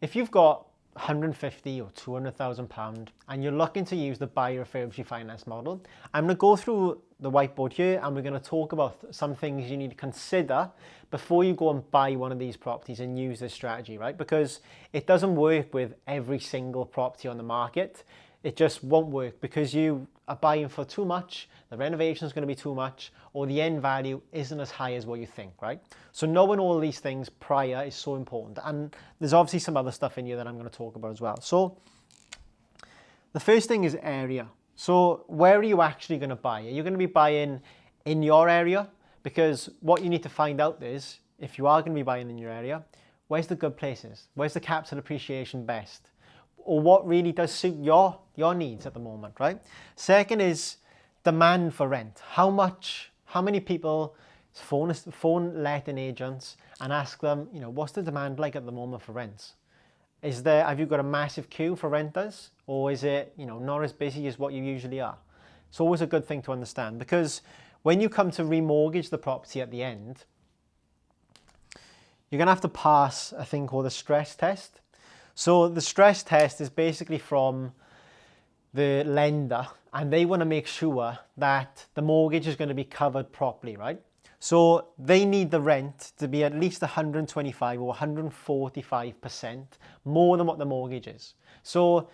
if you've got 150 or 200,000 pound and you're looking to use the buy, refurbish, refinance model, I'm going to go through the whiteboard here and we're going to talk about some things you need to consider before you go and buy one of these properties and use this strategy, right? Because it doesn't work with every single property on the market. It just won't work because you are buying for too much, the renovation is going to be too much, or the end value isn't as high as what you think, right? So knowing all these things prior is so important. And there's obviously some other stuff in here that I'm going to talk about as well. So the first thing is area. So where are you actually going to buy? Are you going to be buying in your area? Because what you need to find out is, if you are going to be buying in your area, where's the good places? Where's the capital appreciation best? Or what really does suit your needs at the moment, right? Second is demand for rent. How many people phone letting agents and ask them, what's the demand like at the moment for rents? Have you got a massive queue for renters, or is it, not as busy as what you usually are? It's always a good thing to understand, because when you come to remortgage the property at the end, you're going to have to pass a thing called a stress test. So the stress test is basically from the lender, and they want to make sure that the mortgage is going to be covered properly, right? So they need the rent to be at least 125 or 145% more than what the mortgage is. So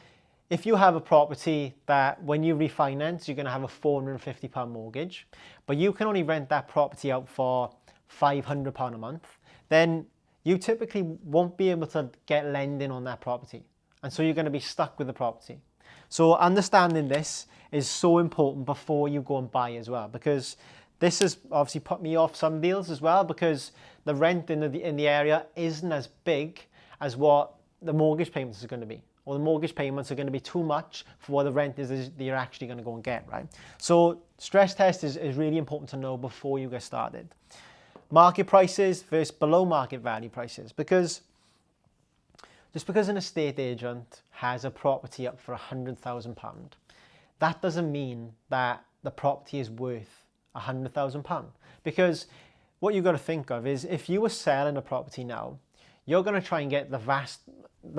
if you have a property that when you refinance, you're going to have a £450 mortgage, but you can only rent that property out for £500 a month, then you typically won't be able to get lending on that property. And so you're going to be stuck with the property. So understanding this is so important before you go and buy as well, because this has obviously put me off some deals as well, because the rent in the area isn't as big as what the mortgage payments is going to be, or the mortgage payments are going to be too much for what the rent is that you're actually going to go and get, right? So stress test is really important to know before you get started. Market prices versus below market value prices, because just because an estate agent has a property up for £100,000, that doesn't mean that the property is worth £100,000. Because what you've got to think of is, if you were selling a property now, you're going to try and get the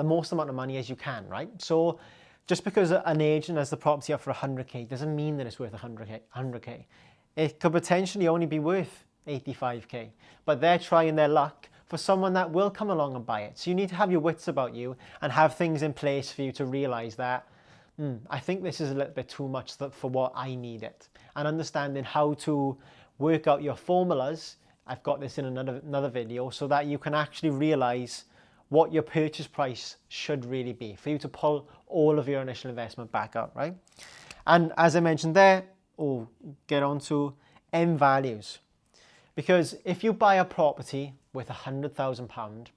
most amount of money as you can, right? So just because an agent has the property up for 100k doesn't mean that it's worth 100k. It could potentially only be worth 85k, but they're trying their luck for someone that will come along and buy it. So you need to have your wits about you and have things in place for you to realize that I think this is a little bit too much for what I need it. And understanding how to work out your formulas, I've got this in another video, so that you can actually realize what your purchase price should really be for you to pull all of your initial investment back out, right? And as I mentioned there, get on to end values. Because if you buy a property with £100,000,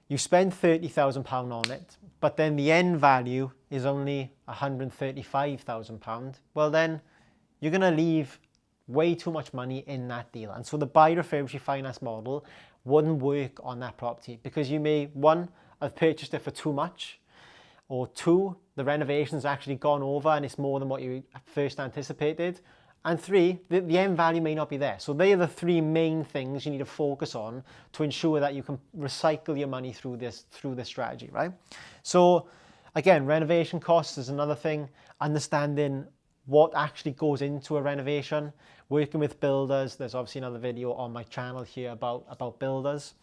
you spend £30,000 on it, but then the end value is only £135,000, well then you're going to leave way too much money in that deal. And so the buy, refurbish, refinance model wouldn't work on that property, because you may, one, have purchased it for too much, or two, the renovation's actually gone over and it's more than what you first anticipated, and three, the end value may not be there. So they are the three main things you need to focus on to ensure that you can recycle your money through this strategy, right? So again, renovation costs is another thing. Understanding what actually goes into a renovation, working with builders. There's obviously another video on my channel here about builders.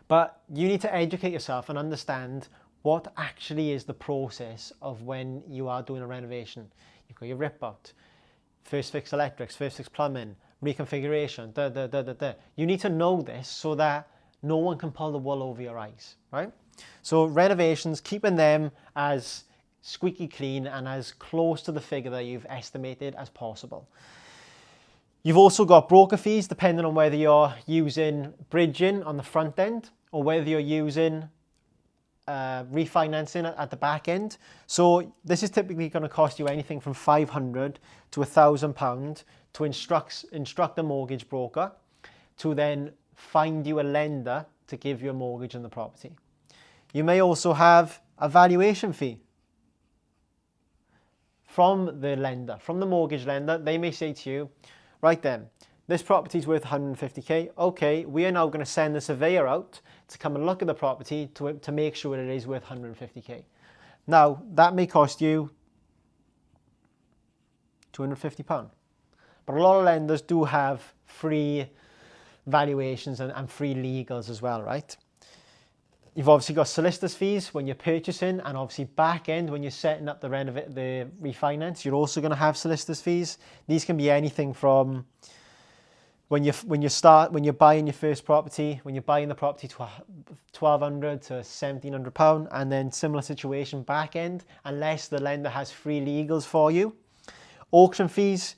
But you need to educate yourself and understand what actually is the process of when you are doing a renovation. You've got your rip out, first fix electrics, first fix plumbing, reconfiguration, You need to know this so that no one can pull the wool over your eyes, right? So renovations, keeping them as squeaky clean and as close to the figure that you've estimated as possible. You've also got broker fees, depending on whether you're using bridging on the front end or whether you're using refinancing at the back end. So this is typically going to cost you anything from £500 to £1,000 to instruct a mortgage broker to then find you a lender to give you a mortgage on the property. You may also have a valuation fee from the lender, from the mortgage lender. They may say to you, right then, this property is worth 150k. Okay, we are now going to send the surveyor out to come and look at the property to make sure it is worth 150k. Now, that may cost you £250. But a lot of lenders do have free valuations and free legals as well, right? You've obviously got solicitors fees when you're purchasing, and obviously back end when you're setting up the refinance, you're also going to have solicitors fees. These can be anything from when you're buying your first property, when you're buying the property to £1,200 to £1,700, and then similar situation back end, unless the lender has free legals for you. Auction fees,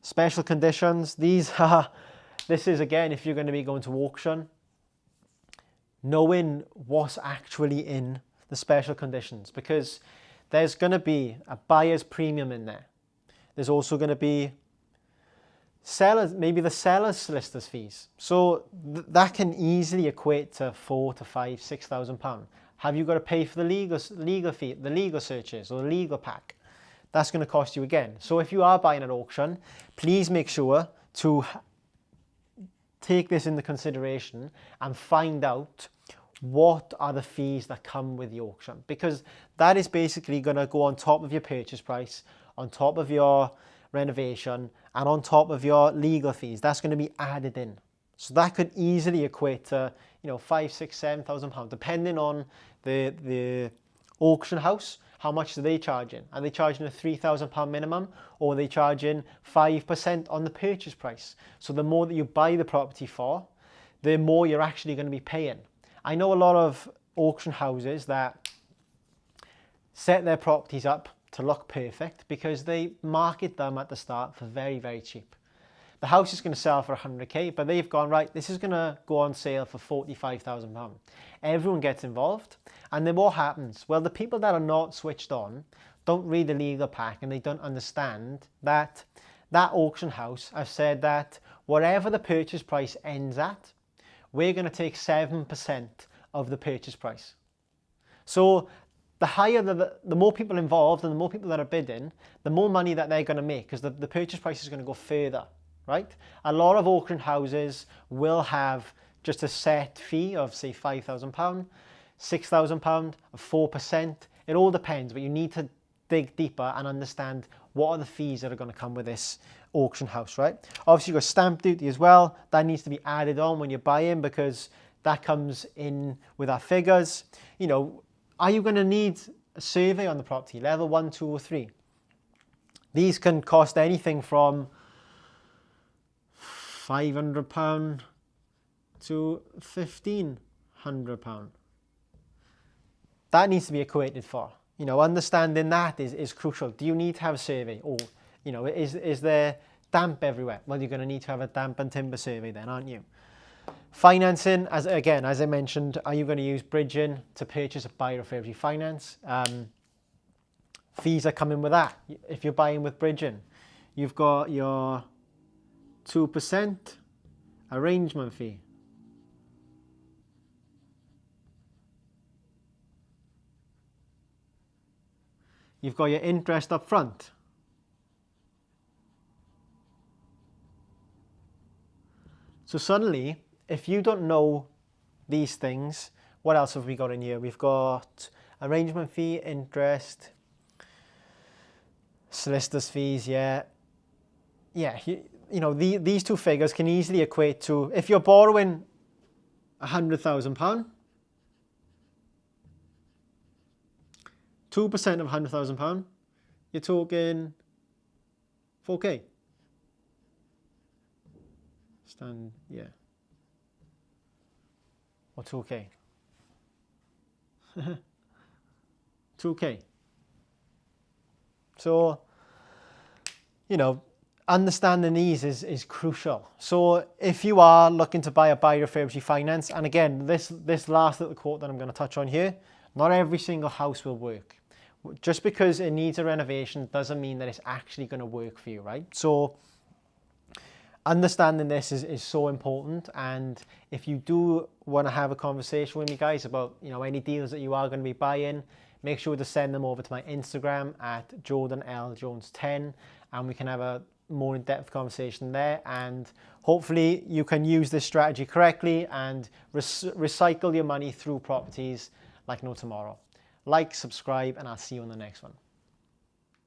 special conditions. This is again, if you're going to be going to auction, knowing what's actually in the special conditions, because there's going to be a buyer's premium in there. There's also going to be maybe the seller's solicitor's fees. So that can easily equate to £4,000 to £5,000, £6,000. Have you got to pay for the legal fee, the legal searches or the legal pack? That's going to cost you again. So if you are buying at auction, please make sure to take this into consideration and find out what are the fees that come with the auction, because that is basically going to go on top of your purchase price, on top of your renovation, and on top of your legal fees. That's going to be added in. So that could easily equate to, £5,000, £6,000, £7,000, depending on the auction house. How much are they charging? Are they charging a £3,000 minimum, or are they charging 5% on the purchase price? So the more that you buy the property for, the more you're actually going to be paying. I know a lot of auction houses that set their properties up to look perfect because they market them at the start for very, very cheap. The house is going to sell for 100k, but they've gone, right, this is going to go on sale for £45,000. Everyone gets involved, and then what happens? Well, the people that are not switched on don't read the legal pack, and they don't understand that that auction house have said that whatever the purchase price ends at, we're going to take 7% of the purchase price. So the higher, the more people involved and the more people that are bidding, the more money that they're going to make, because the purchase price is going to go further, right? A lot of auction houses will have just a set fee of, say, £5,000, £6,000, 4%. It all depends, but you need to dig deeper and understand what are the fees that are going to come with this auction house, right? Obviously, you've got stamp duty as well. That needs to be added on when you're buying, because that comes in with our figures. Are you going to need a survey on the property, level 1, 2, or 3? These can cost anything from £500 to £1,500. That needs to be equated for. Understanding that is crucial. Do you need to have a survey? Or, is there damp everywhere? Well, you're going to need to have a damp and timber survey then, aren't you? Financing, as I mentioned, are you going to use bridging to purchase a BRRR refinance? Fees are coming with that. If you're buying with bridging, you've got your 2% arrangement fee. You've got your interest up front. So suddenly, if you don't know these things, what else have we got in here? We've got arrangement fee, interest, solicitor's fees, these two figures can easily equate to, if you're borrowing £100,000, 2% of £100,000, you're talking 4k. Or 2k. 2k. So, understanding these is crucial. So if you are looking to buy a BRRR refinance, and again, this last little quote that I'm going to touch on here, not every single house will work. Just because it needs a renovation doesn't mean that it's actually going to work for you, right? So understanding this is so important. And if you do want to have a conversation with me, guys, about any deals that you are going to be buying, make sure to send them over to my Instagram at Jordan L Jones 10, and we can have a more in-depth conversation there, and hopefully you can use this strategy correctly and recycle your money through properties like no tomorrow. Like, subscribe, and I'll see you on the next one.